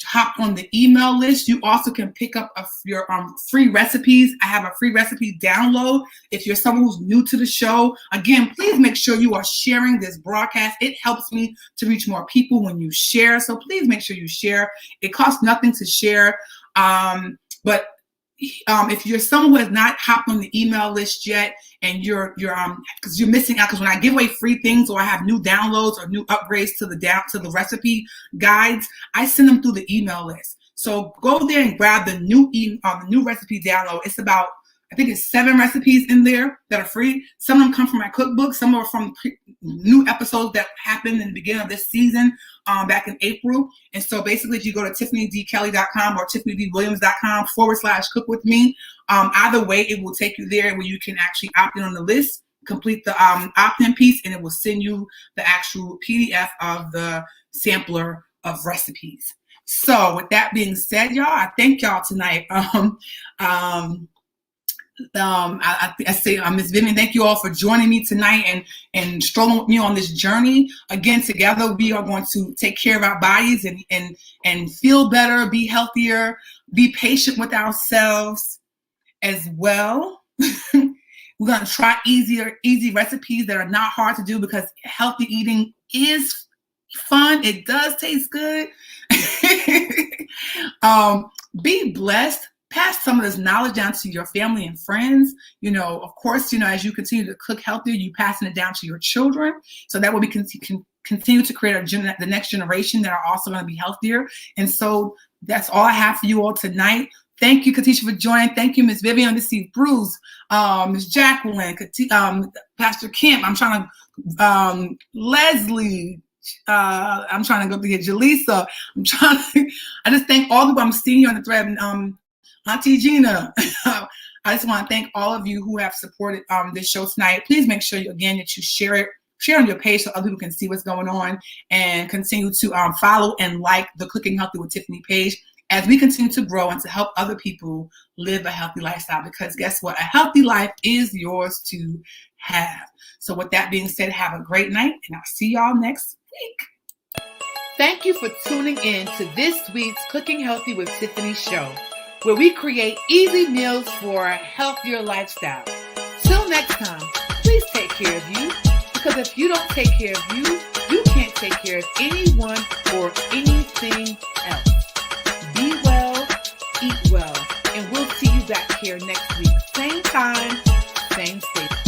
hopped on the email list, you also can pick up your free recipes. I have a free recipe download. If you're someone who's new to the show, again, please make sure you are sharing this broadcast. It helps me to reach more people when you share. So please make sure you share. It costs nothing to share. But if you're someone who has not hopped on the email list yet, and you're because you're missing out, because when I give away free things or I have new downloads or new upgrades to the recipe guides, I send them through the email list. So go there and grab the new recipe download. It's about, I think it's 7 recipes in there that are free. Some of them come from my cookbook. Some are from new episodes that happened in the beginning of this season, back in April. And so basically, if you go to TiffanyDKelly.com or TiffanyDWilliams.com/cook with me, either way, it will take you there where you can actually opt in on the list, complete the opt-in piece, and it will send you the actual PDF of the sampler of recipes. So with that being said, y'all, I thank y'all tonight. I say, Ms. Vivian, thank you all for joining me tonight and strolling with me on this journey. Again, together we are going to take care of our bodies and feel better, be healthier, be patient with ourselves as well. We're going to try easy recipes that are not hard to do, because healthy eating is fun. It does taste good. Be blessed. Pass some of this knowledge down to your family and friends. Of course, as you continue to cook healthier, you passing it down to your children. So that way we can continue to create the next generation that are also going to be healthier. And so that's all I have for you all tonight. Thank you, Katisha, for joining. Thank you, Miss Vivian. This is Bruce, Miss Jacqueline, Pastor Kemp. I'm trying to, Leslie. I'm trying to go through here. Jaleesa. I just thank all the people I'm seeing here on the thread. Auntie Gina, I just want to thank all of you who have supported this show tonight. Please make sure, that you share on your page so other people can see what's going on, and continue to follow and like the Cooking Healthy with Tiffany page as we continue to grow and to help other people live a healthy lifestyle, because guess what? A healthy life is yours to have. So with that being said, have a great night, and I'll see y'all next week. Thank you for tuning in to this week's Cooking Healthy with Tiffany show, where we create easy meals for a healthier lifestyle. Till next time, please take care of you, because if you don't take care of you, you can't take care of anyone or anything else. Be well, eat well, and we'll see you back here next week. Same time, same station.